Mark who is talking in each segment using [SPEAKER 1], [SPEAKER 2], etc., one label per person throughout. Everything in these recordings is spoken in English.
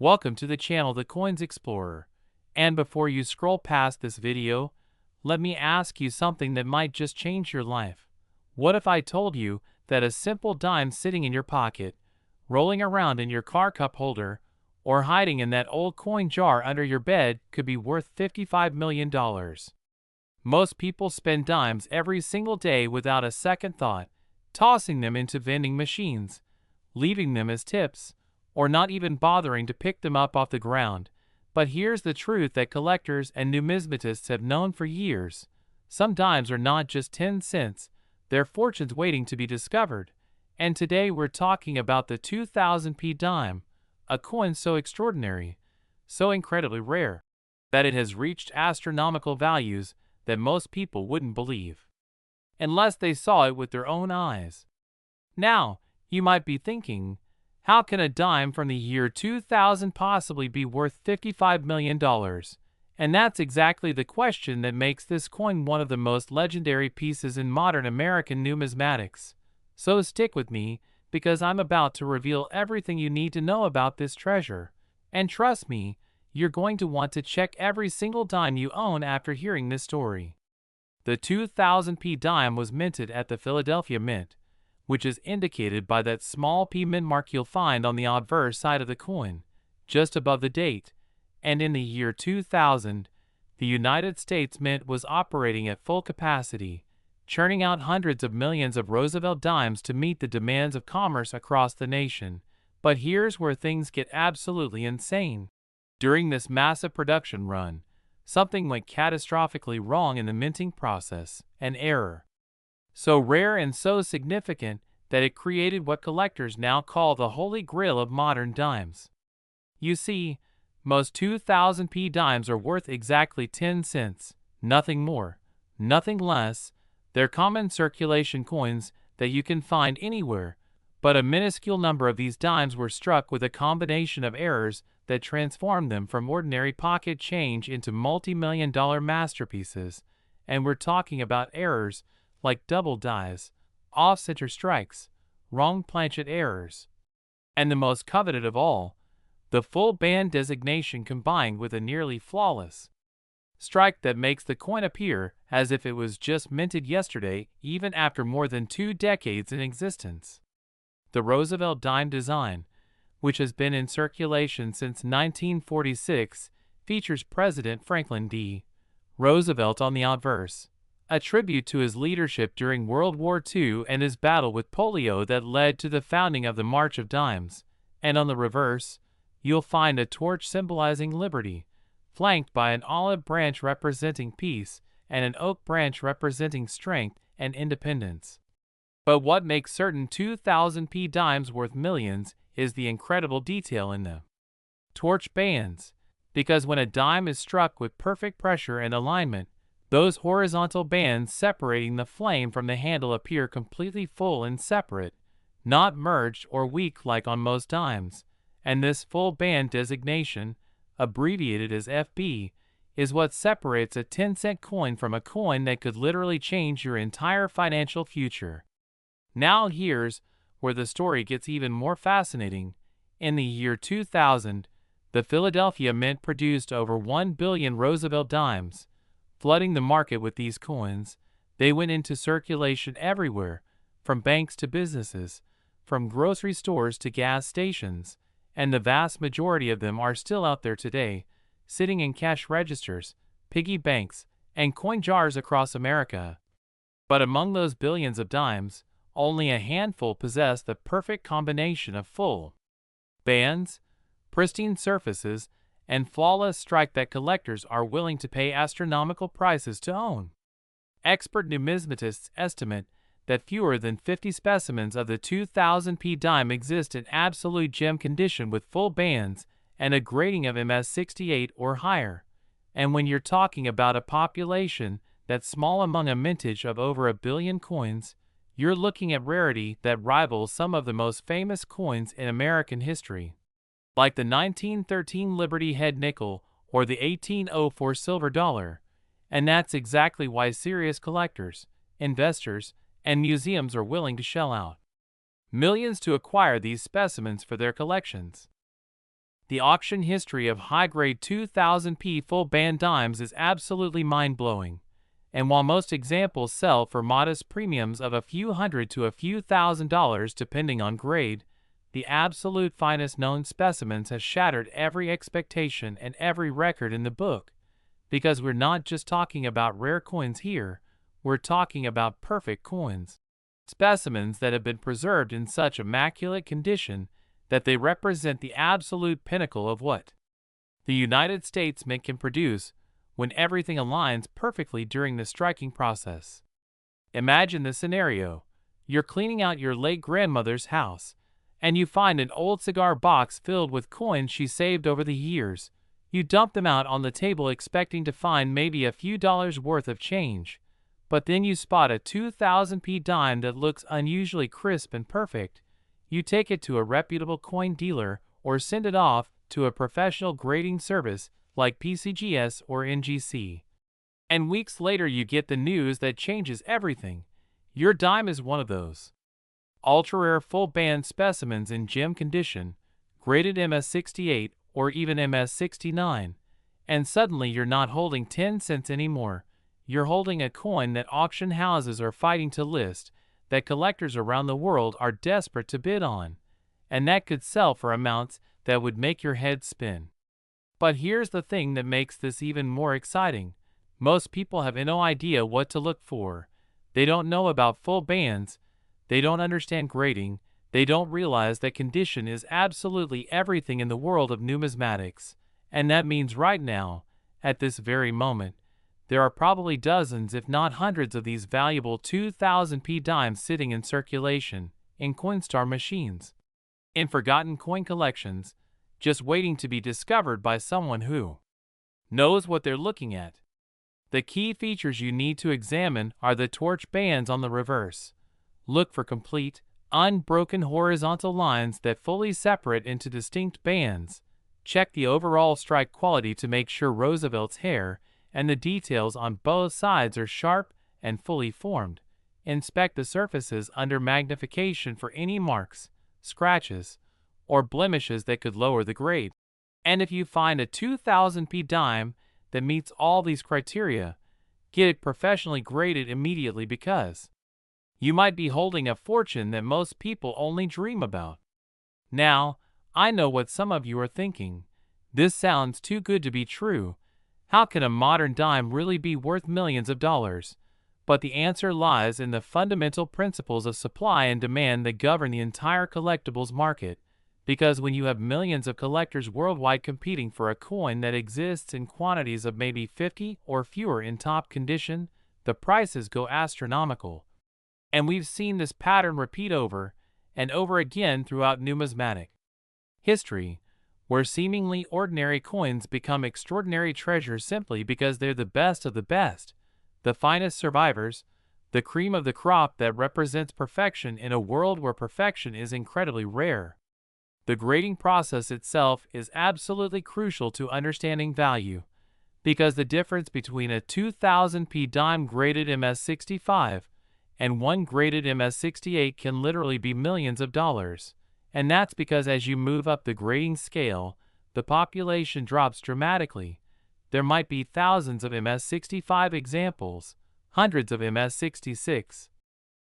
[SPEAKER 1] Welcome to the channel The Coins Explorer. And before you scroll past this video, let me ask you something that might just change your life. What if I told you that a simple dime sitting in your pocket, rolling around in your car cup holder, or hiding in that old coin jar under your bed could be worth $55 million? Most people spend dimes every single day without a second thought, tossing them into vending machines, leaving them as tips, or not even bothering to pick them up off the ground. But here's the truth that collectors and numismatists have known for years. Some dimes are not just 10 cents, they're fortunes waiting to be discovered. And today we're talking about the 2000p dime, a coin so extraordinary, so incredibly rare, that it has reached astronomical values that most people wouldn't believe, unless they saw it with their own eyes. Now, you might be thinking, how can a dime from the year 2000 possibly be worth $55 million? And that's exactly the question that makes this coin one of the most legendary pieces in modern American numismatics. So stick with me, because I'm about to reveal everything you need to know about this treasure. And trust me, you're going to want to check every single dime you own after hearing this story. The 2000p dime was minted at the Philadelphia Mint, which is indicated by that small P mint mark you'll find on the obverse side of the coin, just above the date. And in the year 2000, the United States Mint was operating at full capacity, churning out hundreds of millions of Roosevelt dimes to meet the demands of commerce across the nation. But here's where things get absolutely insane. During this massive production run, something went catastrophically wrong in the minting process, an error so rare and so significant that it created what collectors now call the Holy Grail of modern dimes. You see, most 2000p dimes are worth exactly 10 cents, nothing more, nothing less. They're common circulation coins that you can find anywhere, but a minuscule number of these dimes were struck with a combination of errors that transformed them from ordinary pocket change into multi-million-dollar masterpieces. And we're talking about errors like double dies, off-center strikes, wrong planchet errors, and the most coveted of all, the full band designation combined with a nearly flawless strike that makes the coin appear as if it was just minted yesterday, even after more than 2 decades in existence. The Roosevelt dime design, which has been in circulation since 1946, features President Franklin D. Roosevelt on the obverse, a tribute to his leadership during World War II and his battle with polio that led to the founding of the March of Dimes. And on the reverse, you'll find a torch symbolizing liberty, flanked by an olive branch representing peace and an oak branch representing strength and independence. But what makes certain 2000p dimes worth millions is the incredible detail in them. Torch bands, because when a dime is struck with perfect pressure and alignment, those horizontal bands separating the flame from the handle appear completely full and separate, not merged or weak like on most dimes. And this full band designation, abbreviated as FB, is what separates a 10-cent coin from a coin that could literally change your entire financial future. Now here's where the story gets even more fascinating. In the year 2000, the Philadelphia Mint produced over 1 billion Roosevelt dimes. Flooding the market with these coins, they went into circulation everywhere, from banks to businesses, from grocery stores to gas stations, and the vast majority of them are still out there today, sitting in cash registers, piggy banks, and coin jars across America. But among those billions of dimes, only a handful possess the perfect combination of full bands, pristine surfaces, and flawless strike that collectors are willing to pay astronomical prices to own. Expert numismatists estimate that fewer than 50 specimens of the 2000p dime exist in absolute gem condition with full bands and a grading of MS68 or higher. And when you're talking about a population that's small among a mintage of over 1 billion coins, you're looking at rarity that rivals some of the most famous coins in American history, like the 1913 Liberty Head nickel or the 1804 silver dollar. And that's exactly why serious collectors, investors, and museums are willing to shell out millions to acquire these specimens for their collections. The auction history of high-grade 2000p full band dimes is absolutely mind-blowing, and while most examples sell for modest premiums of a few hundred to a few $1,000s depending on grade, the absolute finest known specimens has shattered every expectation and every record in the book, because we're not just talking about rare coins here, we're talking about perfect coins. Specimens that have been preserved in such immaculate condition that they represent the absolute pinnacle of what the United States Mint can produce when everything aligns perfectly during the striking process. Imagine the scenario. You're cleaning out your late grandmother's house, and you find an old cigar box filled with coins she saved over the years. You dump them out on the table expecting to find maybe a few dollars worth of change, but then you spot a 2000p dime that looks unusually crisp and perfect. You take it to a reputable coin dealer or send it off to a professional grading service like PCGS or NGC. And weeks later you get the news that changes everything. Your dime is one of those ultra-rare full-band specimens in gem condition, graded MS68 or even MS69, and suddenly you're not holding 10 cents anymore. You're holding a coin that auction houses are fighting to list, that collectors around the world are desperate to bid on, and that could sell for amounts that would make your head spin. But here's the thing that makes this even more exciting. Most people have no idea what to look for. They don't know about full bands, they don't understand grading, they don't realize that condition is absolutely everything in the world of numismatics, and that means right now, at this very moment, there are probably dozens if not hundreds of these valuable 2000p dimes sitting in circulation, in Coinstar machines, in forgotten coin collections, just waiting to be discovered by someone who knows what they're looking at. The key features you need to examine are the torch bands on the reverse. Look for complete, unbroken horizontal lines that fully separate into distinct bands. Check the overall strike quality to make sure Roosevelt's hair and the details on both sides are sharp and fully formed. Inspect the surfaces under magnification for any marks, scratches, or blemishes that could lower the grade. And if you find a 2000p dime that meets all these criteria, get it professionally graded immediately, because you might be holding a fortune that most people only dream about. Now, I know what some of you are thinking. This sounds too good to be true. How can a modern dime really be worth millions of dollars? But the answer lies in the fundamental principles of supply and demand that govern the entire collectibles market. Because when you have millions of collectors worldwide competing for a coin that exists in quantities of maybe 50 or fewer in top condition, the prices go astronomical. And we've seen this pattern repeat over and over again throughout numismatic history, where seemingly ordinary coins become extraordinary treasures simply because they're the best of the best, the finest survivors, the cream of the crop that represents perfection in a world where perfection is incredibly rare. The grading process itself is absolutely crucial to understanding value, because the difference between a 2000p dime graded MS65 and one graded MS68 can literally be millions of dollars. And that's because as you move up the grading scale, the population drops dramatically. There might be thousands of MS65 examples, hundreds of MS66,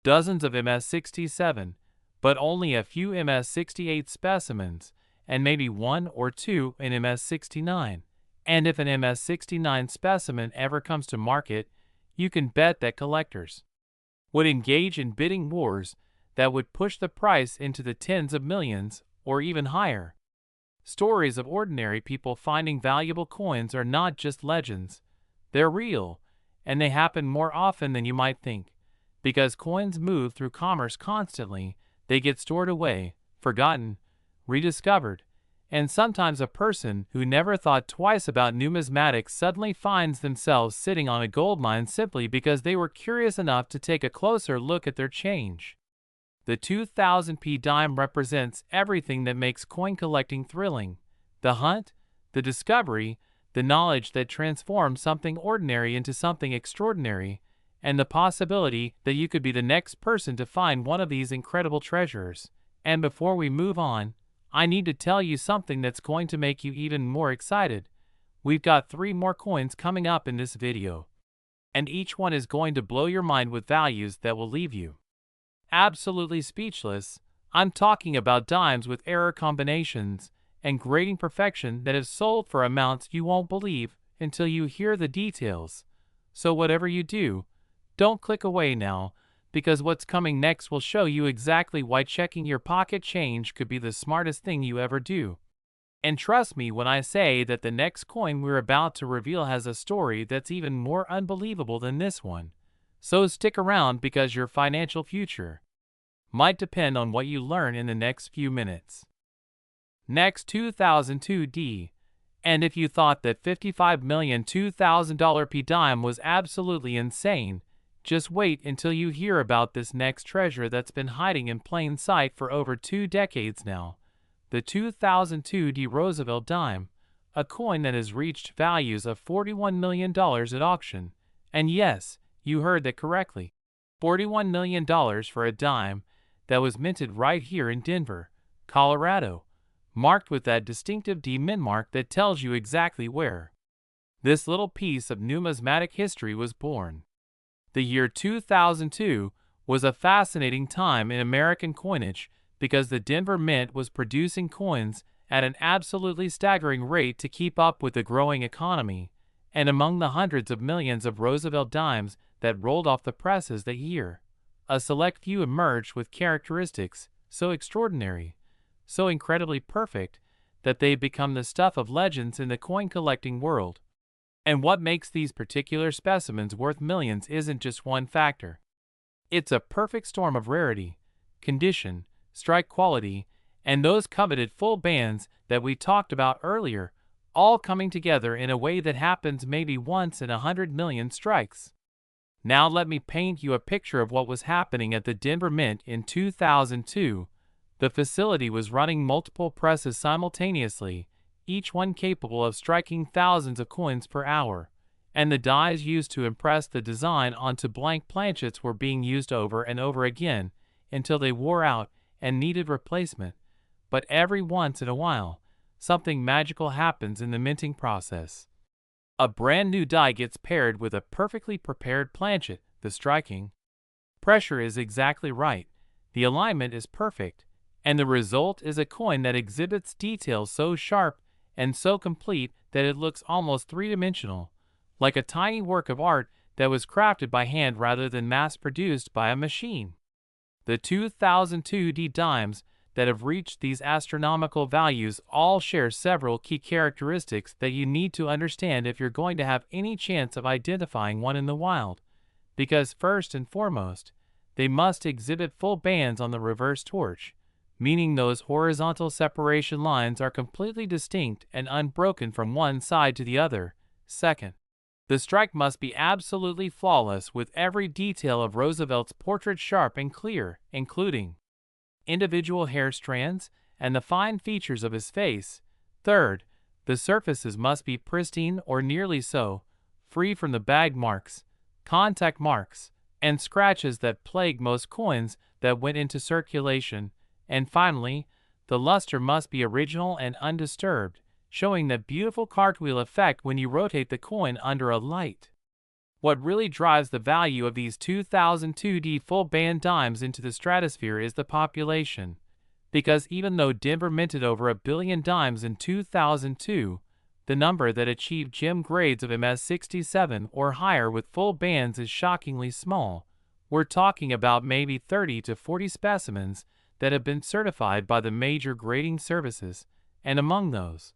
[SPEAKER 1] dozens of MS67, but only a few MS68 specimens, and maybe one or two in MS69. And if an MS69 specimen ever comes to market, you can bet that collectors would engage in bidding wars that would push the price into the tens of millions or even higher. Stories of ordinary people finding valuable coins are not just legends. They're real, and they happen more often than you might think. Because coins move through commerce constantly, they get stored away, forgotten, rediscovered, and sometimes a person who never thought twice about numismatics suddenly finds themselves sitting on a goldmine simply because they were curious enough to take a closer look at their change. The 2000p dime represents everything that makes coin collecting thrilling: the hunt, the discovery, the knowledge that transforms something ordinary into something extraordinary, and the possibility that you could be the next person to find one of these incredible treasures. And before we move on, I need to tell you something that's going to make you even more excited. We've got 3 more coins coming up in this video, and each one is going to blow your mind with values that will leave you absolutely speechless. I'm talking about dimes with error combinations and grading perfection that have sold for amounts you won't believe until you hear the details. So whatever you do, don't click away now, because what's coming next will show you exactly why checking your pocket change could be the smartest thing you ever do. And trust me when I say that the next coin we're about to reveal has a story that's even more unbelievable than this one. So stick around, because your financial future might depend on what you learn in the next few minutes. Next, 2002D. And if you thought that $55,002,000 P dime was absolutely insane, just wait until you hear about this next treasure that's been hiding in plain sight for over 2 decades now. The 2002D Roosevelt dime, a coin that has reached values of $41 million at auction. And yes, you heard that correctly. $41 million for a dime that was minted right here in Denver, Colorado, marked with that distinctive D mint mark that tells you exactly where this little piece of numismatic history was born. The year 2002 was a fascinating time in American coinage, because the Denver Mint was producing coins at an absolutely staggering rate to keep up with the growing economy, and among the hundreds of millions of Roosevelt dimes that rolled off the presses that year, a select few emerged with characteristics so extraordinary, so incredibly perfect, that they've become the stuff of legends in the coin collecting world. And what makes these particular specimens worth millions isn't just one factor. It's a perfect storm of rarity, condition, strike quality, and those coveted full bands that we talked about earlier, all coming together in a way that happens maybe once in 100 million strikes. Now let me paint you a picture of what was happening at the Denver Mint in 2002. The facility was running multiple presses simultaneously, each one capable of striking thousands of coins per hour, and the dies used to impress the design onto blank planchets were being used over and over again until they wore out and needed replacement. But every once in a while, something magical happens in the minting process. A brand new die gets paired with a perfectly prepared planchet. The striking pressure is exactly right, the alignment is perfect, and the result is a coin that exhibits details so sharp and so complete that it looks almost three-dimensional, like a tiny work of art that was crafted by hand rather than mass-produced by a machine. The 2002D dimes that have reached these astronomical values all share several key characteristics that you need to understand if you're going to have any chance of identifying one in the wild. Because first and foremost, they must exhibit full bands on the reverse torch, meaning those horizontal separation lines are completely distinct and unbroken from one side to the other. Second, the strike must be absolutely flawless, with every detail of Roosevelt's portrait sharp and clear, including individual hair strands and the fine features of his face. Third, the surfaces must be pristine or nearly so, free from the bag marks, contact marks, and scratches that plague most coins that went into circulation. And finally, the luster must be original and undisturbed, showing that beautiful cartwheel effect when you rotate the coin under a light. What really drives the value of these 2002D full band dimes into the stratosphere is the population. Because even though Denver minted over 1 billion dimes in 2002, the number that achieved gem grades of MS67 or higher with full bands is shockingly small. We're talking about maybe 30 to 40 specimens that have been certified by the major grading services, and among those,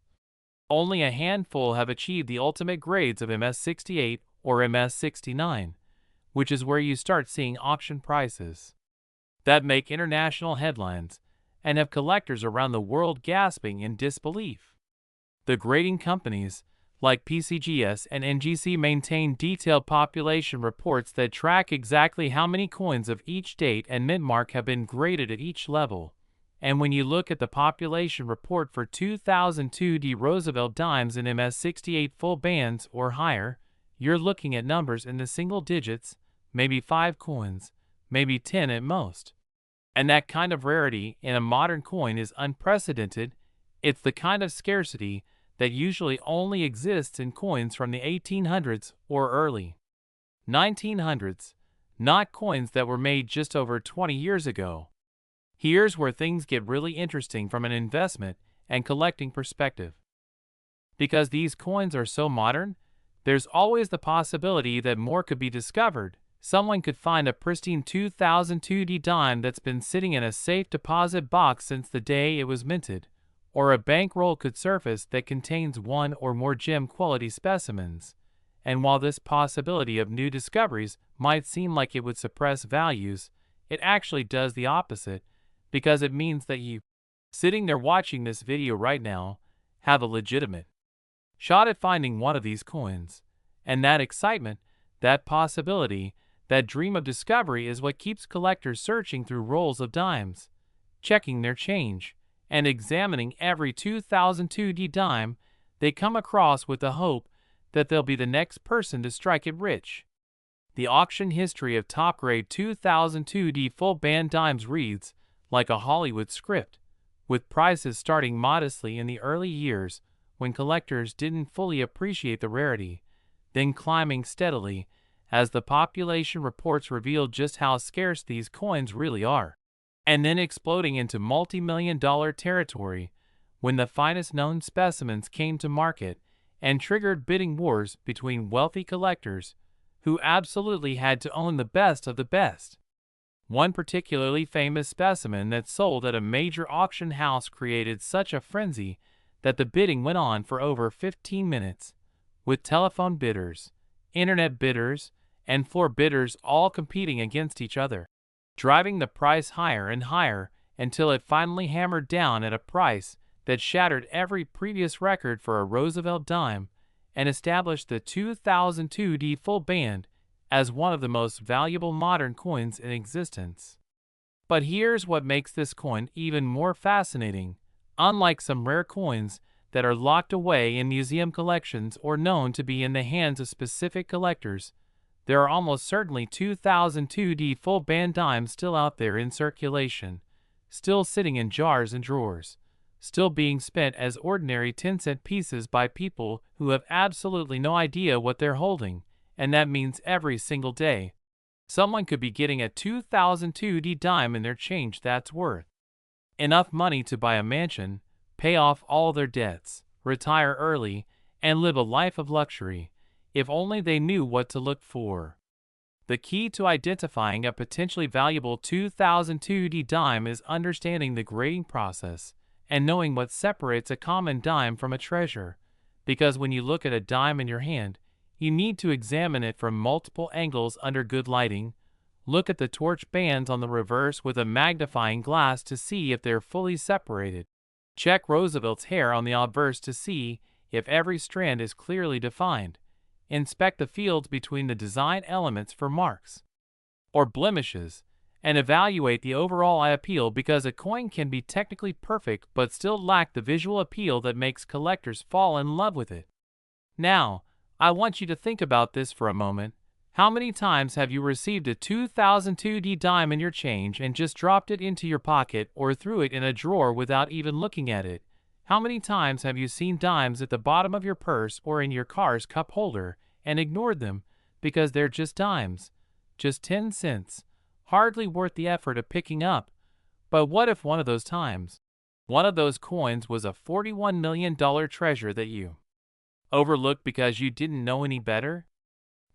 [SPEAKER 1] only a handful have achieved the ultimate grades of MS68 or MS69, which is where you start seeing auction prices that make international headlines and have collectors around the world gasping in disbelief. The grading companies, like PCGS and NGC, maintain detailed population reports that track exactly how many coins of each date and mint mark have been graded at each level. And when you look at the population report for 2002D Roosevelt dimes in MS68 full bands or higher, you're looking at numbers in the single digits, maybe 5 coins, maybe 10 at most. And that kind of rarity in a modern coin is unprecedented. It's the kind of scarcity that usually only exists in coins from the 1800s or early 1900s, not coins that were made just over 20 years ago. Here's where things get really interesting from an investment and collecting perspective. Because these coins are so modern, there's always the possibility that more could be discovered. Someone could find a pristine 2002D dime that's been sitting in a safe deposit box since the day it was minted, or a bankroll could surface that contains one or more gem-quality specimens. And while this possibility of new discoveries might seem like it would suppress values, it actually does the opposite, because it means that you, sitting there watching this video right now, have a legitimate shot at finding one of these coins. And that excitement, that possibility, that dream of discovery is what keeps collectors searching through rolls of dimes, checking their change, and examining every 2002D dime they come across with the hope that they'll be the next person to strike it rich. The auction history of top-grade 2002D full-band dimes reads like a Hollywood script, with prices starting modestly in the early years when collectors didn't fully appreciate the rarity, then climbing steadily as the population reports revealed just how scarce these coins really are, and then exploding into multi-million-dollar territory when the finest known specimens came to market and triggered bidding wars between wealthy collectors who absolutely had to own the best of the best. One particularly famous specimen that sold at a major auction house created such a frenzy that the bidding went on for over 15 minutes, with telephone bidders, internet bidders, and floor bidders all competing against each other, driving the price higher and higher until it finally hammered down at a price that shattered every previous record for a Roosevelt dime and established the 2002D full band as one of the most valuable modern coins in existence. But here's what makes this coin even more fascinating. Unlike some rare coins that are locked away in museum collections or known to be in the hands of specific collectors, there are almost certainly 2002D full band dimes still out there in circulation, still sitting in jars and drawers, still being spent as ordinary 10-cent pieces by people who have absolutely no idea what they're holding, and that means every single day someone could be getting a 2002D dime in their change that's worth enough money to buy a mansion, pay off all their debts, retire early, and live a life of luxury, if only they knew what to look for. The key to identifying a potentially valuable 2002D dime is understanding the grading process and knowing what separates a common dime from a treasure, because when you look at a dime in your hand, you need to examine it from multiple angles under good lighting. Look at the torch bands on the reverse with a magnifying glass to see if they're fully separated. Check Roosevelt's hair on the obverse to see if every strand is clearly defined. Inspect the fields between the design elements for marks or blemishes, and evaluate the overall eye appeal, because a coin can be technically perfect but still lack the visual appeal that makes collectors fall in love with it. Now, I want you to think about this for a moment. How many times have you received a 2002D dime in your change and just dropped it into your pocket or threw it in a drawer without even looking at it? How many times have you seen dimes at the bottom of your purse or in your car's cup holder and ignored them because they're just dimes, just 10 cents, hardly worth the effort of picking up? But what if one of those times, one of those coins was a $41 million treasure that you overlooked because you didn't know any better?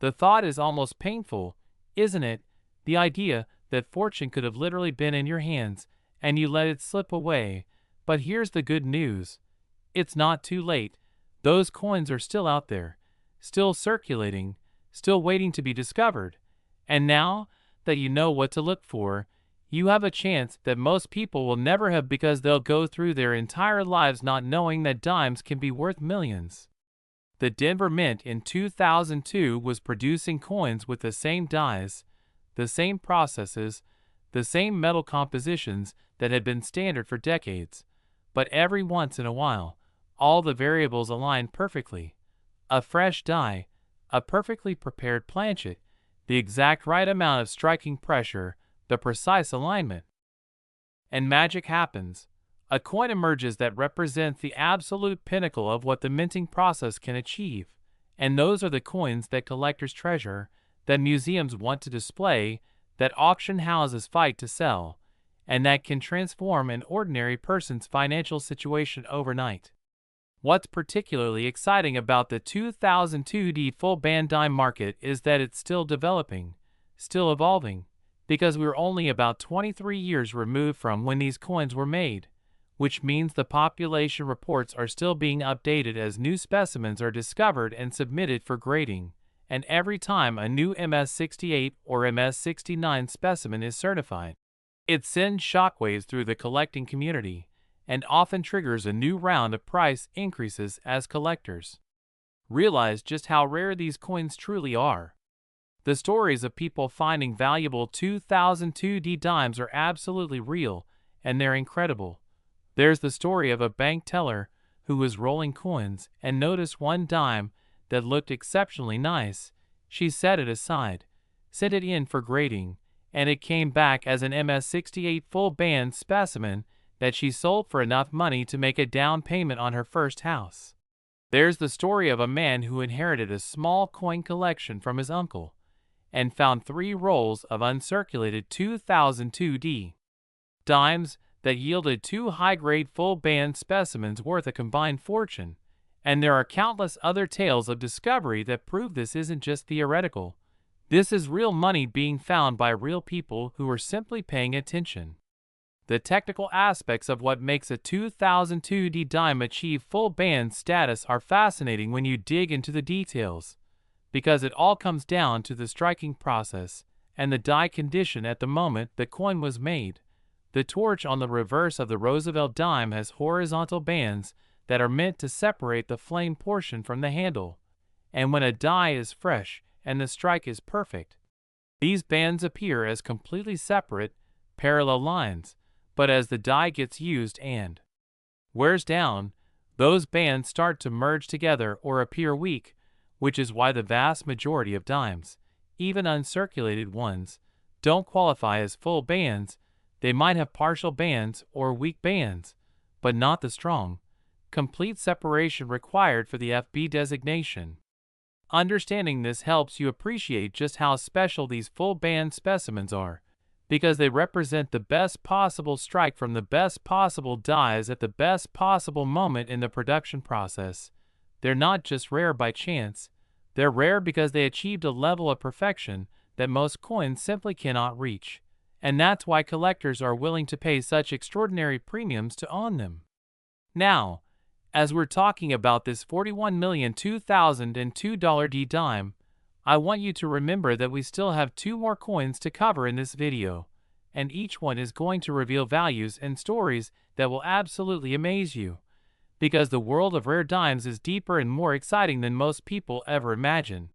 [SPEAKER 1] The thought is almost painful, isn't it? The idea that fortune could have literally been in your hands and you let it slip away. But here's the good news. It's not too late. Those coins are still out there, still circulating, still waiting to be discovered. And now that you know what to look for, you have a chance that most people will never have, because they'll go through their entire lives not knowing that dimes can be worth millions. The Denver Mint in 2002 was producing coins with the same dies, the same processes, the same metal compositions that had been standard for decades. But every once in a while, all the variables aligned perfectly. A fresh die, a perfectly prepared planchet, the exact right amount of striking pressure, the precise alignment. and magic happens. A coin emerges that represents the absolute pinnacle of what the minting process can achieve. And those are the coins that collectors treasure, that museums want to display, that auction houses fight to sell, and that can transform an ordinary person's financial situation overnight. What's particularly exciting about the 2002 full band dime market is that it's still developing, still evolving, because we're only about 23 years removed from when these coins were made, which means the population reports are still being updated as new specimens are discovered and submitted for grading, and every time a new MS68 or MS69 specimen is certified, it sends shockwaves through the collecting community and often triggers a new round of price increases as collectors realize just how rare these coins truly are. The stories of people finding valuable 2002 dimes are absolutely real, and they're incredible. There's the story of a bank teller who was rolling coins and noticed one dime that looked exceptionally nice. She set it aside, sent it in for grading, and it came back as an MS68 full band specimen that she sold for enough money to make a down payment on her first house. There's the story of a man who inherited a small coin collection from his uncle and found 3 rolls of uncirculated 2002 dimes that yielded 2 high-grade full band specimens worth a combined fortune. And there are countless other tales of discovery that prove this isn't just theoretical. This is real money being found by real people who are simply paying attention. The technical aspects of what makes a 2002 dime achieve full band status are fascinating when you dig into the details, because it all comes down to the striking process and the die condition at the moment the coin was made. The torch on the reverse of the Roosevelt dime has horizontal bands that are meant to separate the flame portion from the handle, and when a die is fresh and the strike is perfect, these bands appear as completely separate, parallel lines. But as the die gets used and wears down, those bands start to merge together or appear weak, which is why the vast majority of dimes, even uncirculated ones, don't qualify as full bands. They might have partial bands or weak bands, but not the strong, complete separation required for the FB designation. Understanding this helps you appreciate just how special these full band specimens are, because they represent the best possible strike from the best possible dies at the best possible moment in the production process. They're not just rare by chance, they're rare because they achieved a level of perfection that most coins simply cannot reach, and that's why collectors are willing to pay such extraordinary premiums to own them. Now, as we're talking about this $41,002 dime, I want you to remember that we still have 2 more coins to cover in this video, and each one is going to reveal values and stories that will absolutely amaze you, because the world of rare dimes is deeper and more exciting than most people ever imagine.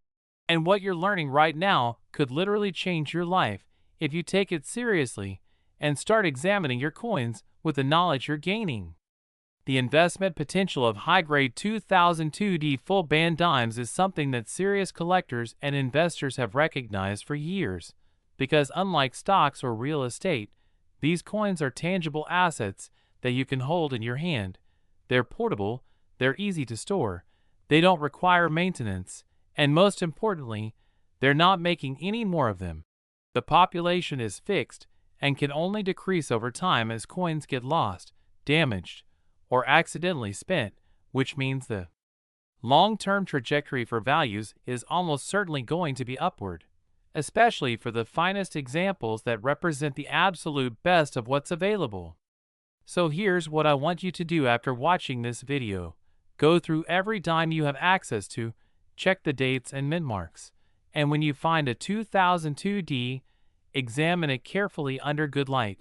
[SPEAKER 1] And what you're learning right now could literally change your life if you take it seriously and start examining your coins with the knowledge you're gaining. The investment potential of high-grade 2002 full band dimes is something that serious collectors and investors have recognized for years, because unlike stocks or real estate, these coins are tangible assets that you can hold in your hand. They're portable, they're easy to store, they don't require maintenance, and most importantly, they're not making any more of them. The population is fixed and can only decrease over time as coins get lost, damaged, or accidentally spent, which means the long-term trajectory for values is almost certainly going to be upward, especially for the finest examples that represent the absolute best of what's available. So here's what I want you to do after watching this video. Go through every dime you have access to, check the dates and mint marks, and when you find a 2002 examine it carefully under good light.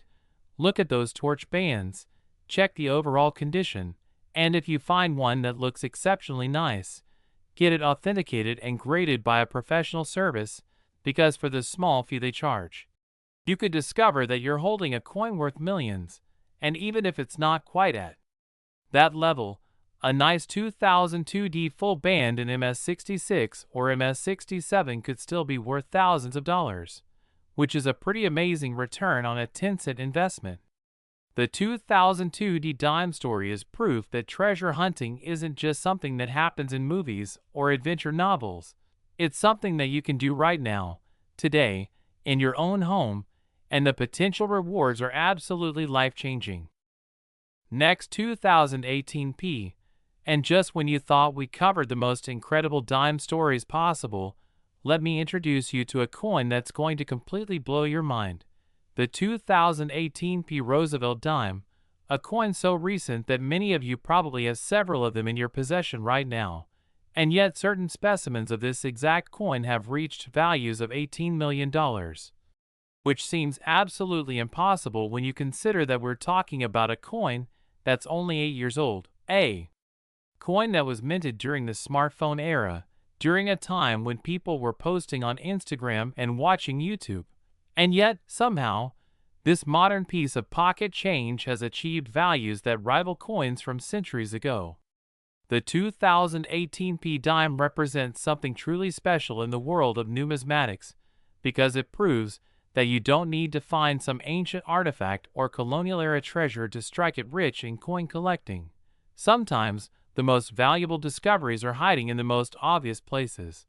[SPEAKER 1] Look at those torch bands, check the overall condition, and if you find one that looks exceptionally nice, get it authenticated and graded by a professional service, because for the small fee they charge, you could discover that you're holding a coin worth millions. And even if it's not quite at that level, a nice 2002 full band in MS66 or MS67 could still be worth thousands of dollars, which is a pretty amazing return on a 10-cent investment. The 2002 Dime story is proof that treasure hunting isn't just something that happens in movies or adventure novels. It's something that you can do right now, today, in your own home, and the potential rewards are absolutely life-changing. Next, 2018 P. And just when you thought we covered the most incredible dime stories possible, let me introduce you to a coin that's going to completely blow your mind. The 2018 P. Roosevelt dime, a coin so recent that many of you probably have several of them in your possession right now. And yet certain specimens of this exact coin have reached values of $18 million. Which seems absolutely impossible when you consider that we're talking about a coin that's only 8 years old. A coin that was minted during the smartphone era, during a time when people were posting on Instagram and watching YouTube. And yet, somehow, this modern piece of pocket change has achieved values that rival coins from centuries ago. The 2018 P dime represents something truly special in the world of numismatics, because it proves that you don't need to find some ancient artifact or colonial-era treasure to strike it rich in coin collecting. Sometimes, the most valuable discoveries are hiding in the most obvious places.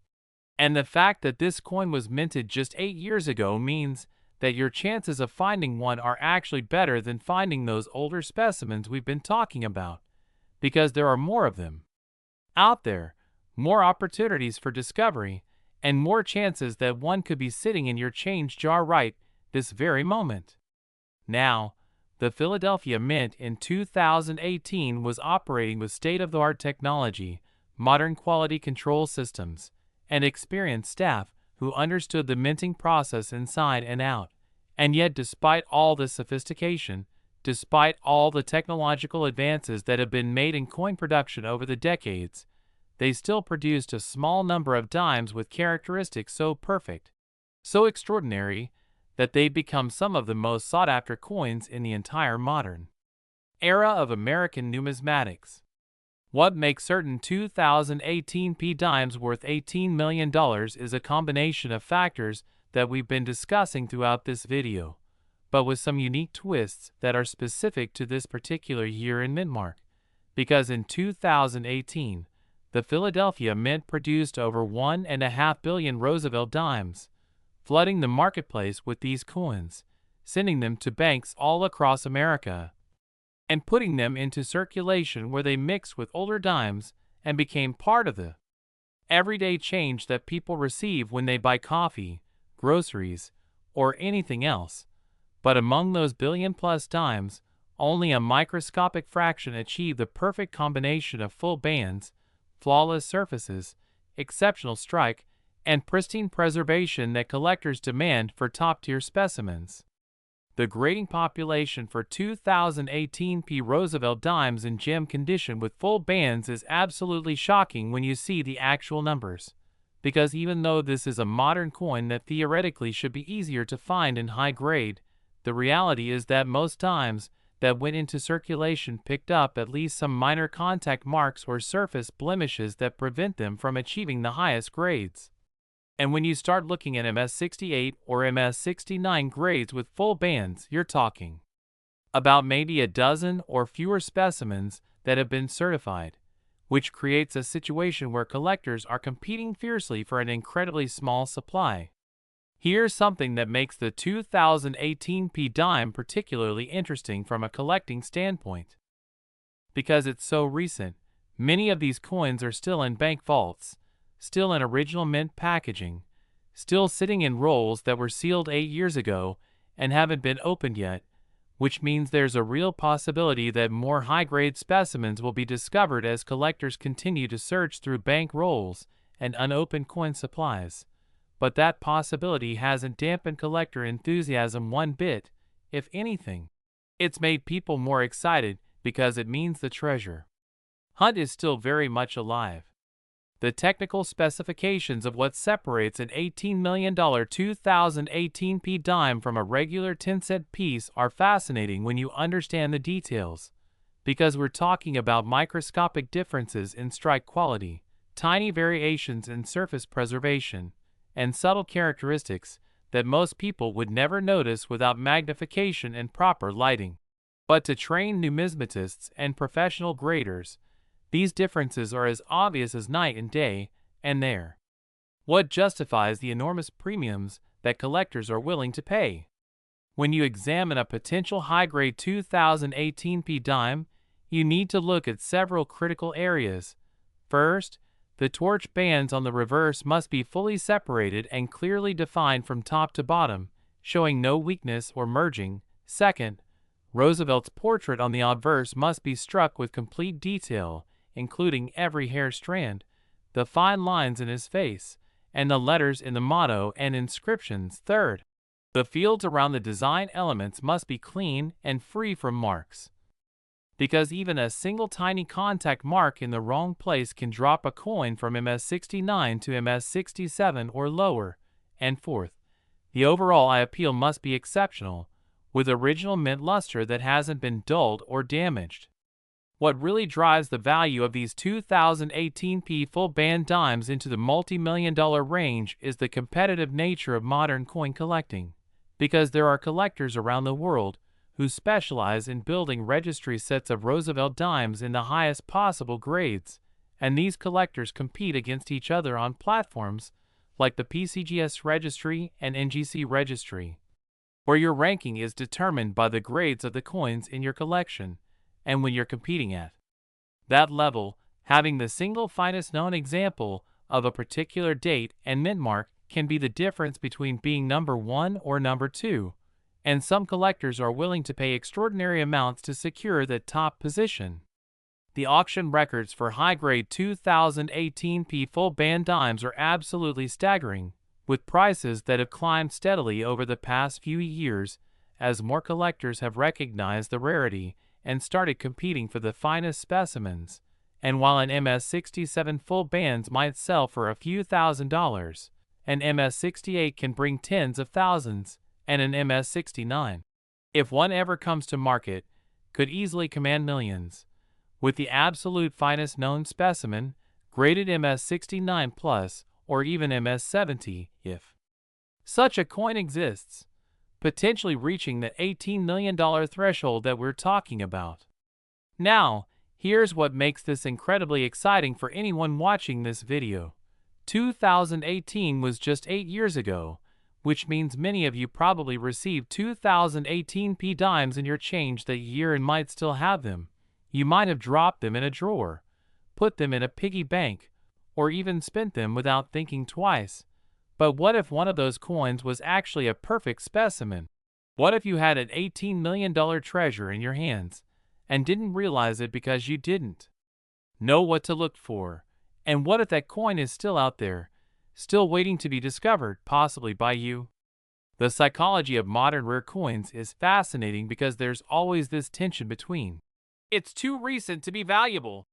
[SPEAKER 1] And the fact that this coin was minted just 8 years ago means that your chances of finding one are actually better than finding those older specimens we've been talking about, because there are more of them out there, more opportunities for discovery, and more chances that one could be sitting in your change jar right this very moment. Now, the Philadelphia Mint in 2018 was operating with state-of-the-art technology, modern quality control systems, and experienced staff who understood the minting process inside and out. And yet, despite all this sophistication, despite all the technological advances that have been made in coin production over the decades, they still produced a small number of dimes with characteristics so perfect, so extraordinary, that they've become some of the most sought-after coins in the entire modern era of American numismatics. What makes certain 2018 P dimes worth $18 million is a combination of factors that we've been discussing throughout this video, but with some unique twists that are specific to this particular year in mint mark. Because in 2018, the Philadelphia Mint produced over 1.5 billion Roosevelt dimes, flooding the marketplace with these coins, sending them to banks all across America, and putting them into circulation where they mixed with older dimes and became part of the everyday change that people receive when they buy coffee, groceries, or anything else. But among those billion-plus dimes, only a microscopic fraction achieve the perfect combination of full bands, flawless surfaces, exceptional strike, and pristine preservation that collectors demand for top-tier specimens. The grading population for 2018 P. Roosevelt dimes in gem condition with full bands is absolutely shocking when you see the actual numbers. Because even though this is a modern coin that theoretically should be easier to find in high grade, the reality is that most dimes that went into circulation picked up at least some minor contact marks or surface blemishes that prevent them from achieving the highest grades. And when you start looking at MS68 or MS69 grades with full bands, you're talking about maybe a dozen or fewer specimens that have been certified, which creates a situation where collectors are competing fiercely for an incredibly small supply. Here's something that makes the 2018 P dime particularly interesting from a collecting standpoint. Because it's so recent, many of these coins are still in bank vaults, still in original mint packaging, still sitting in rolls that were sealed 8 years ago and haven't been opened yet, which means there's a real possibility that more high-grade specimens will be discovered as collectors continue to search through bank rolls and unopened coin supplies. But that possibility hasn't dampened collector enthusiasm one bit. If anything, it's made people more excited because it means the treasure hunt is still very much alive. The technical specifications of what separates an $18 million 2018 P dime from a regular 10-cent piece are fascinating when you understand the details, because we're talking about microscopic differences in strike quality, tiny variations in surface preservation, and subtle characteristics that most people would never notice without magnification and proper lighting. But to trained numismatists and professional graders, these differences are as obvious as night and day, and they're what justifies the enormous premiums that collectors are willing to pay. When you examine a potential high-grade 2018p dime, you need to look at several critical areas. First, the torch bands on the reverse must be fully separated and clearly defined from top to bottom, showing no weakness or merging. Second, Roosevelt's portrait on the obverse must be struck with complete detail, including every hair strand, the fine lines in his face, and the letters in the motto and inscriptions. Third, the fields around the design elements must be clean and free from marks, because even a single tiny contact mark in the wrong place can drop a coin from MS69 to MS67 or lower. And fourth, the overall eye appeal must be exceptional, with original mint luster that hasn't been dulled or damaged. What really drives the value of these 2018p full band dimes into the multi-million-dollar range is the competitive nature of modern coin collecting, because there are collectors around the world who specialize in building registry sets of Roosevelt dimes in the highest possible grades, and these collectors compete against each other on platforms like the PCGS registry and NGC registry, where your ranking is determined by the grades of the coins in your collection. And when you're competing at that level, having the single finest known example of a particular date and mint mark can be the difference between being number one or number two, and some collectors are willing to pay extraordinary amounts to secure that top position. The auction records for high-grade 2018p full band dimes are absolutely staggering, with prices that have climbed steadily over the past few years as more collectors have recognized the rarity and started competing for the finest specimens. And while an MS67 full bands might sell for a few $1,000s, an MS68 can bring tens of thousands, and an MS69, if one ever comes to market, could easily command millions. With the absolute finest known specimen, graded MS69 plus, or even MS70, if such a coin exists, potentially reaching the $18 million threshold that we're talking about. Now, here's what makes this incredibly exciting for anyone watching this video. 2018 was just 8 years ago, which means many of you probably received 2018p dimes in your change that year and might still have them. You might have dropped them in a drawer, put them in a piggy bank, or even spent them without thinking twice. But what if one of those coins was actually a perfect specimen? What if you had an $18 million treasure in your hands and didn't realize it because you didn't know what to look for? And what if that coin is still out there, still waiting to be discovered, possibly by you? The psychology of modern rare coins is fascinating because there's always this tension between it's too recent to be valuable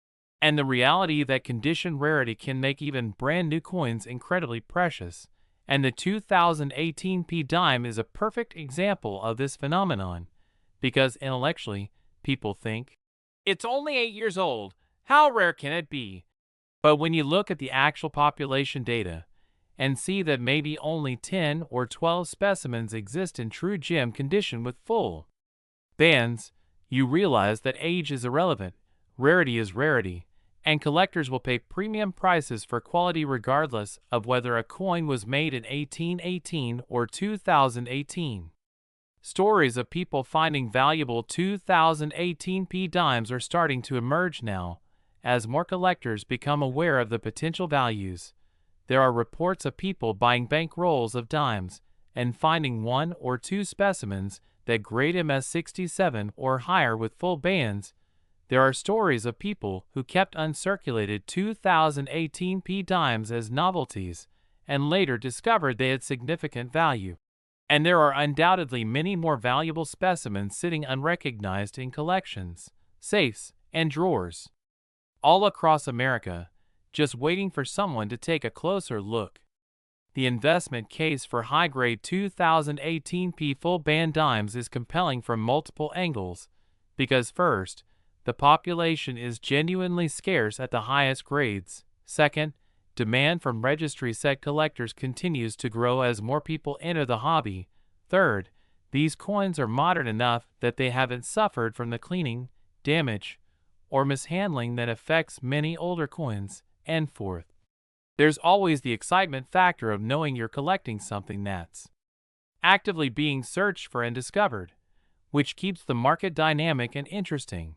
[SPEAKER 1] and the reality that condition rarity can make even brand new coins incredibly precious. And the 2018p dime is a perfect example of this phenomenon, because intellectually, people think, it's only 8 years old, how rare can it be? But when you look at the actual population data and see that maybe only 10 or 12 specimens exist in true gem condition with full bands, you realize that age is irrelevant, rarity is rarity, and collectors will pay premium prices for quality regardless of whether a coin was made in 1818 or 2018. Stories of people finding valuable 2018p dimes are starting to emerge now, as more collectors become aware of the potential values. There are reports of people buying bank rolls of dimes and finding 1 or 2 specimens that grade MS67 or higher with full bands. There are stories of people who kept uncirculated 2018p dimes as novelties and later discovered they had significant value. And there are undoubtedly many more valuable specimens sitting unrecognized in collections, safes, and drawers all across America, just waiting for someone to take a closer look. The investment case for high-grade 2018p full band dimes is compelling from multiple angles, because first, the population is genuinely scarce at the highest grades. Second, demand from registry set collectors continues to grow as more people enter the hobby. Third, These coins are modern enough that they haven't suffered from the cleaning, damage, or mishandling that affects many older coins, and forth. There's always the excitement factor of knowing you're collecting something that's actively being searched for and discovered, which keeps the market dynamic and interesting.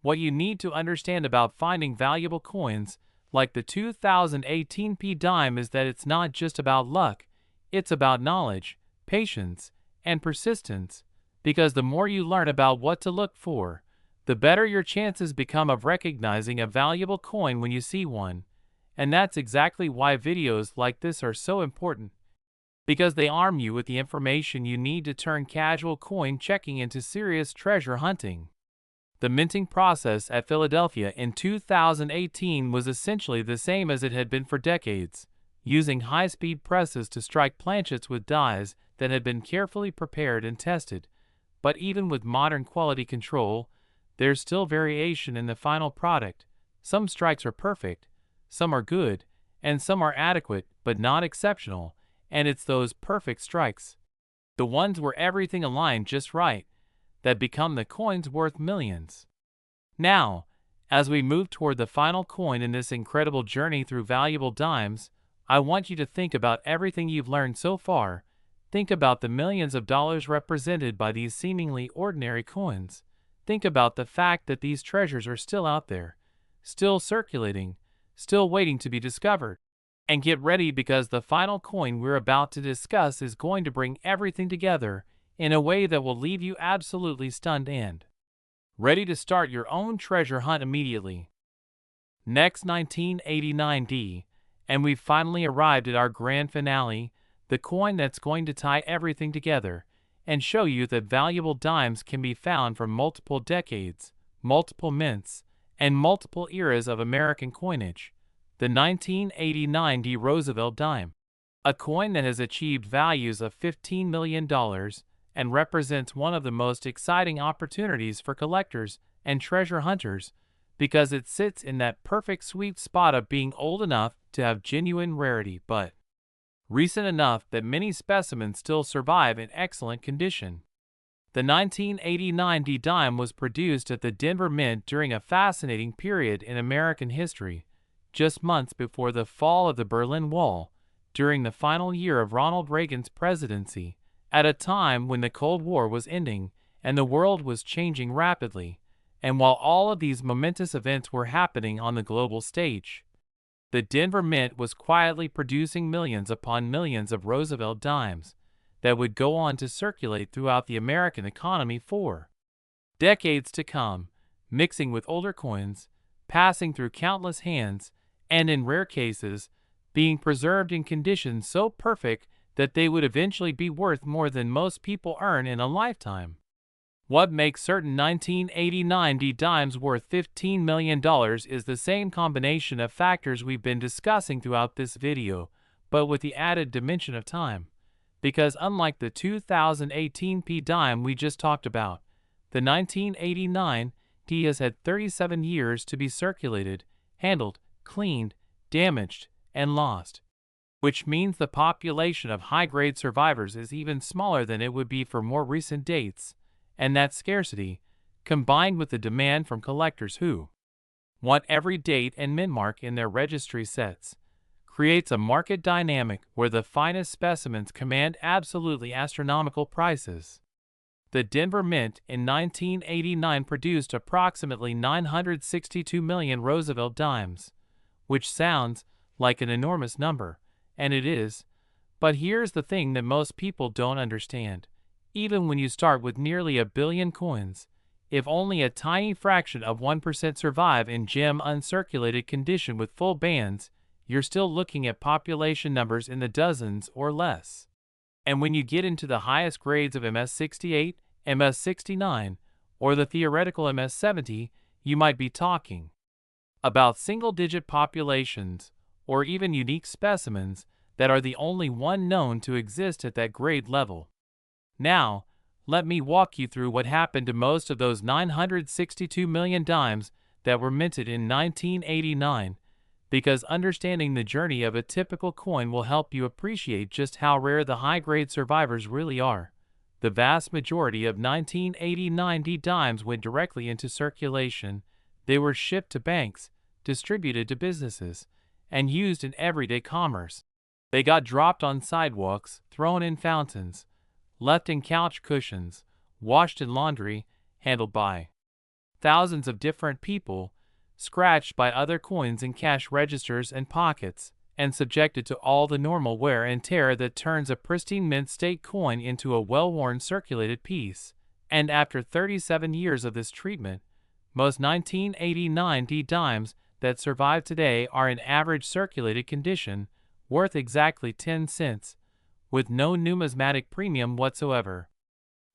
[SPEAKER 1] What you need to understand about finding valuable coins like the 2018 P dime is that it's not just about luck, it's about knowledge, patience, and persistence, because the more you learn about what to look for, the better your chances become of recognizing a valuable coin when you see one. And that's exactly why videos like this are so important, because they arm you with the information you need to turn casual coin checking into serious treasure hunting. The minting process at Philadelphia in 2018 was essentially the same as it had been for decades, using high-speed presses to strike planchets with dies that had been carefully prepared and tested. But even with modern quality control, there's still variation in the final product. Some strikes are perfect, some are good, and some are adequate but not exceptional, and it's those perfect strikes, the ones where everything aligned just right, that become the coins worth millions. Now, as we move toward the final coin in this incredible journey through valuable dimes, I want you to think about everything you've learned so far. Think about the millions of dollars represented by these seemingly ordinary coins. Think about the fact that these treasures are still out there, still circulating, still waiting to be discovered. And get ready, because the final coin we're about to discuss is going to bring everything together in a way that will leave you absolutely stunned and ready to start your own treasure hunt immediately. Next, 1989D, and we've finally arrived at our grand finale, the coin that's going to tie everything together and show you that valuable dimes can be found from multiple decades, multiple mints, and multiple eras of American coinage. The 1989D Roosevelt dime, a coin that has achieved values of $15 million and represents one of the most exciting opportunities for collectors and treasure hunters, because it sits in that perfect sweet spot of being old enough to have genuine rarity but recent enough that many specimens still survive in excellent condition. The 1989D dime was produced at the Denver Mint during a fascinating period in American history, just months before the fall of the Berlin Wall, during the final year of Ronald Reagan's presidency, at a time when the Cold War was ending and the world was changing rapidly. And while all of these momentous events were happening on the global stage, the Denver Mint was quietly producing millions upon millions of Roosevelt dimes that would go on to circulate throughout the American economy for decades to come, mixing with older coins, passing through countless hands, and in rare cases, being preserved in conditions so perfect that they would eventually be worth more than most people earn in a lifetime. What makes certain 1989D dimes worth $15 million is the same combination of factors we've been discussing throughout this video, but with the added dimension of time. Because unlike the 2018 P dime we just talked about, the 1989D has had 37 years to be circulated, handled, cleaned, damaged, and lost, which means the population of high-grade survivors is even smaller than it would be for more recent dates, and that scarcity, combined with the demand from collectors who want every date and mint mark in their registry sets, creates a market dynamic where the finest specimens command absolutely astronomical prices. The Denver Mint in 1989 produced approximately 962 million Roosevelt dimes, which sounds like an enormous number, and it is, but here's the thing that most people don't understand. Even when you start with nearly a billion coins, if only a tiny fraction of 1% survive in gem uncirculated condition with full bands, you're still looking at population numbers in the dozens or less. And when you get into the highest grades of MS68, MS69, or the theoretical MS70, you might be talking about single-digit populations, or even unique specimens that are the only one known to exist at that grade level. Now, let me walk you through what happened to most of those 962 million dimes that were minted in 1989, because understanding the journey of a typical coin will help you appreciate just how rare the high-grade survivors really are. The vast majority of 1989 D dimes went directly into circulation. They were shipped to banks, distributed to businesses, and used in everyday commerce. They got dropped on sidewalks, thrown in fountains, left in couch cushions, washed in laundry, handled by thousands of different people, scratched by other coins in cash registers and pockets, and subjected to all the normal wear and tear that turns a pristine mint state coin into a well-worn circulated piece. And after 37 years of this treatment, most 1989 D dimes that survive today are in average circulated condition, worth exactly 10 cents, with no numismatic premium whatsoever.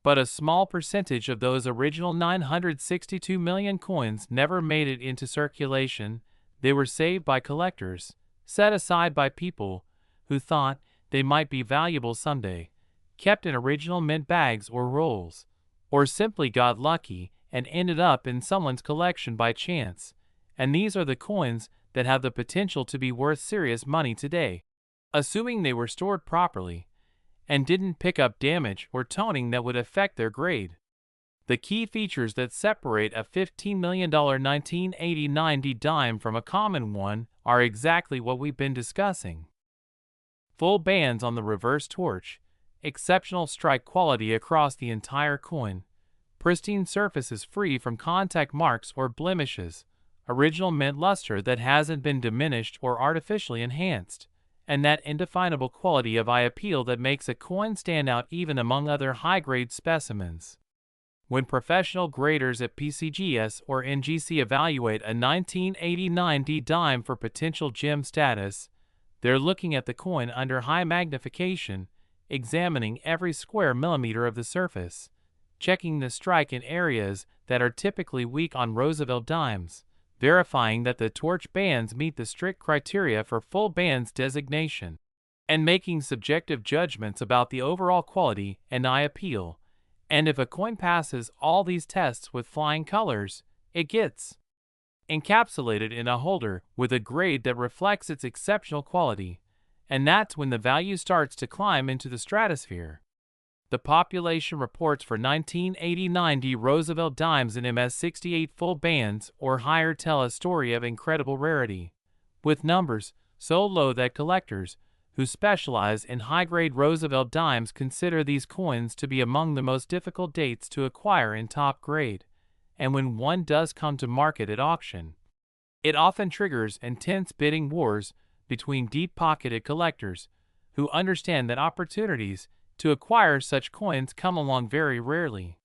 [SPEAKER 1] But a small percentage of those original 962 million coins never made it into circulation. They were saved by collectors, set aside by people who thought they might be valuable someday, kept in original mint bags or rolls, or simply got lucky and ended up in someone's collection by chance. And these are the coins that have the potential to be worth serious money today, assuming they were stored properly and didn't pick up damage or toning that would affect their grade. The key features that separate a $15 million 1989 D dime from a common one are exactly what we've been discussing. Full bands on the reverse torch, exceptional strike quality across the entire coin, pristine surfaces free from contact marks or blemishes, original mint luster that hasn't been diminished or artificially enhanced, and that indefinable quality of eye appeal that makes a coin stand out even among other high-grade specimens. When professional graders at PCGS or NGC evaluate a 1989 D dime for potential gem status, they're looking at the coin under high magnification, examining every square millimeter of the surface, checking the strike in areas that are typically weak on Roosevelt dimes, verifying that the torch bands meet the strict criteria for full bands designation, and making subjective judgments about the overall quality and eye appeal. And if a coin passes all these tests with flying colors, it gets encapsulated in a holder with a grade that reflects its exceptional quality, and that's when the value starts to climb into the stratosphere. The population reports for 1989 D Roosevelt dimes in MS68 full bands or higher tell a story of incredible rarity, with numbers so low that collectors who specialize in high-grade Roosevelt dimes consider these coins to be among the most difficult dates to acquire in top grade, and when one does come to market at auction, it often triggers intense bidding wars between deep-pocketed collectors who understand that opportunities to acquire such coins come along very rarely.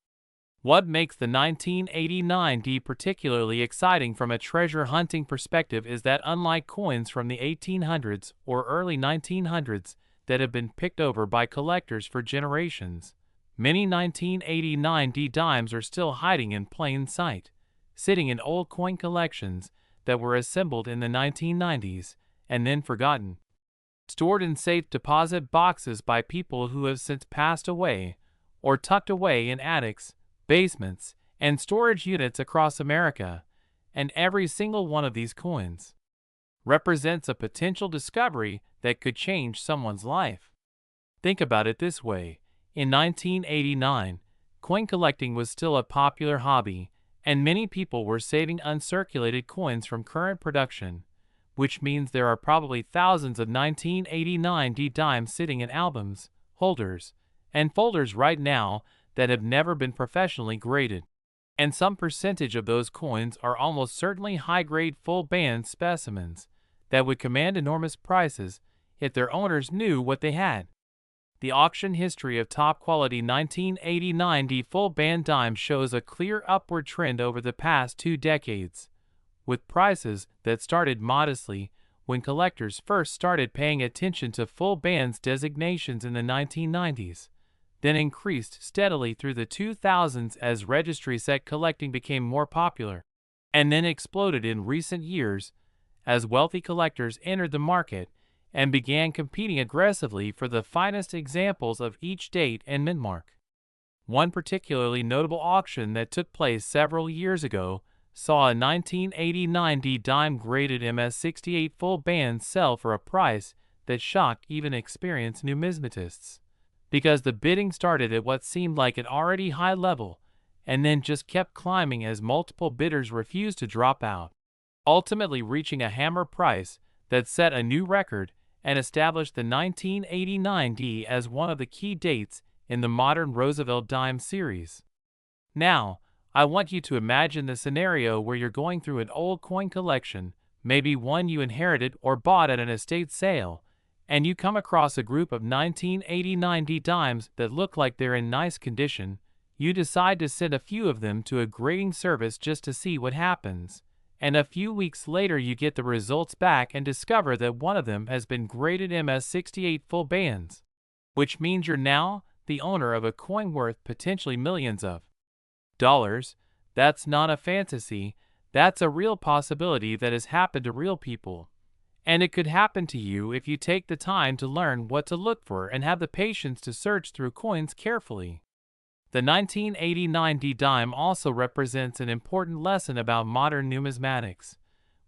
[SPEAKER 1] What makes the 1989 D particularly exciting from a treasure hunting perspective is that unlike coins from the 1800s or early 1900s that have been picked over by collectors for generations, many 1989 D dimes are still hiding in plain sight, sitting in old coin collections that were assembled in the 1990s and then forgotten, stored in safe deposit boxes by people who have since passed away, or tucked away in attics, basements, and storage units across America. And every single one of these coins represents a potential discovery that could change someone's life. Think about it this way. In 1989, coin collecting was still a popular hobby, and many people were saving uncirculated coins from current production, which means there are probably thousands of 1989 D dimes sitting in albums, holders, and folders right now that have never been professionally graded. And some percentage of those coins are almost certainly high-grade full-band specimens that would command enormous prices if their owners knew what they had. The auction history of top-quality 1989 D full-band dimes shows a clear upward trend over the past 2 decades, with prices that started modestly when collectors first started paying attention to full bands designations in the 1990s, then increased steadily through the 2000s as registry set collecting became more popular, and then exploded in recent years as wealthy collectors entered the market and began competing aggressively for the finest examples of each date and mint mark. One particularly notable auction that took place several years ago saw a 1989 D dime graded MS68 full band sell for a price that shocked even experienced numismatists. because the bidding started at what seemed like an already high level and then just kept climbing as multiple bidders refused to drop out, ultimately reaching a hammer price that set a new record and established the 1989 D as one of the key dates in the modern Roosevelt dime series. Now, I want you to imagine the scenario where you're going through an old coin collection, maybe one you inherited or bought at an estate sale, and you come across a group of 1989 D dimes that look like they're in nice condition. You decide to send a few of them to a grading service just to see what happens, and a few weeks later you get the results back and discover that one of them has been graded MS68 full bands, which means you're now the owner of a coin worth potentially millions of dollars. That's not a fantasy, that's a real possibility that has happened to real people. And it could happen to you if you take the time to learn what to look for and have the patience to search through coins carefully. The 1989 D dime also represents an important lesson about modern numismatics,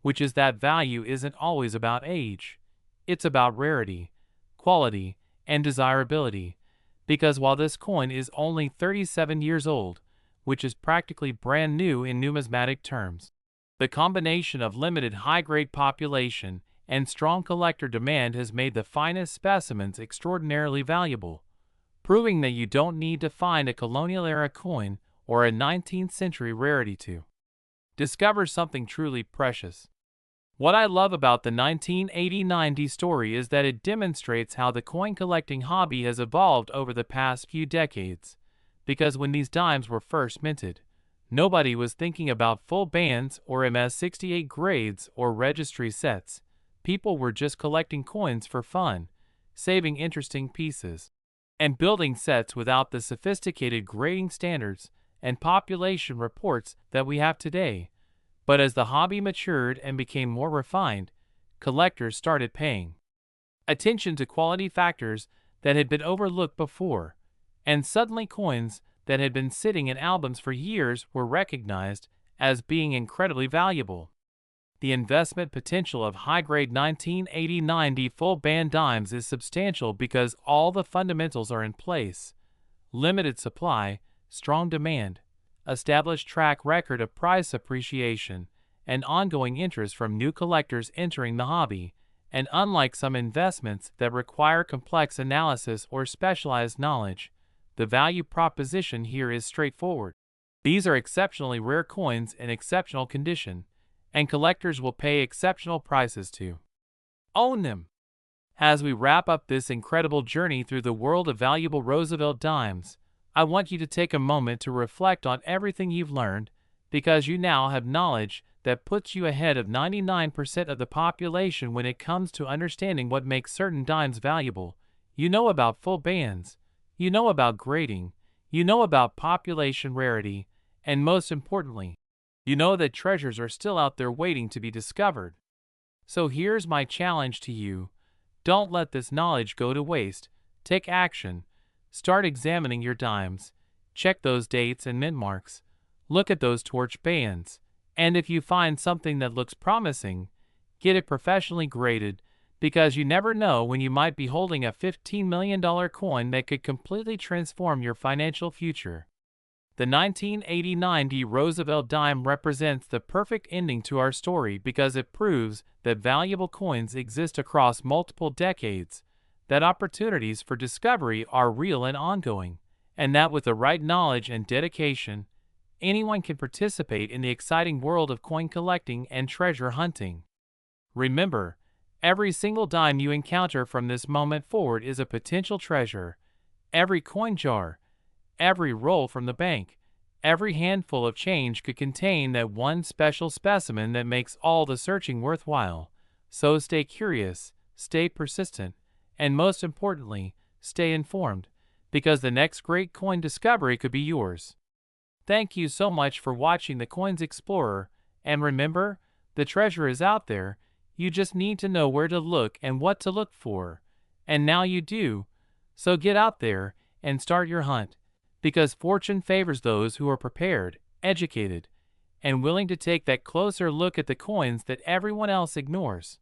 [SPEAKER 1] which is that value isn't always about age. It's about rarity, quality, and desirability, because while this coin is only 37 years old, which is practically brand new in numismatic terms, the combination of limited high-grade population and strong collector demand has made the finest specimens extraordinarily valuable, proving that you don't need to find a colonial-era coin or a 19th-century rarity to discover something truly precious. What I love about the 1989 D story is that it demonstrates how the coin collecting hobby has evolved over the past few decades, because when these dimes were first minted, nobody was thinking about full bands or MS68 grades or registry sets. People were just collecting coins for fun, saving interesting pieces, and building sets without the sophisticated grading standards and population reports that we have today. But as the hobby matured and became more refined, collectors started paying attention to quality factors that had been overlooked before, and suddenly coins that had been sitting in albums for years were recognized as being incredibly valuable. The investment potential of high-grade 1989 D full band dimes is substantial because all the fundamentals are in place: limited supply, strong demand, established track record of price appreciation, and ongoing interest from new collectors entering the hobby. And unlike some investments that require complex analysis or specialized knowledge, the value proposition here is straightforward. These are exceptionally rare coins in exceptional condition, and collectors will pay exceptional prices to own them. As we wrap up this incredible journey through the world of valuable Roosevelt dimes, I want you to take a moment to reflect on everything you've learned, because you now have knowledge that puts you ahead of 99% of the population when it comes to understanding what makes certain dimes valuable. You know about full bands, you know about grading, you know about population rarity, and most importantly, you know that treasures are still out there waiting to be discovered. So here's my challenge to you. Don't let this knowledge go to waste. Take action. Start examining your dimes. Check those dates and mint marks. Look at those torch bands. And if you find something that looks promising, get it professionally graded, because you never know when you might be holding a $15 million coin that could completely transform your financial future. The 1989 D Roosevelt dime represents the perfect ending to our story because it proves that valuable coins exist across multiple decades, that opportunities for discovery are real and ongoing, and that with the right knowledge and dedication, anyone can participate in the exciting world of coin collecting and treasure hunting. Remember, every single dime you encounter from this moment forward is a potential treasure. Every coin jar, every roll from the bank, every handful of change could contain that one special specimen that makes all the searching worthwhile. So stay curious, stay persistent, and most importantly, stay informed, because the next great coin discovery could be yours. Thank you so much for watching the Coins Explorer, and remember, the treasure is out there, you just need to know where to look and what to look for. And now you do, so get out there and start your hunt, because fortune favors those who are prepared, educated, and willing to take that closer look at the coins that everyone else ignores.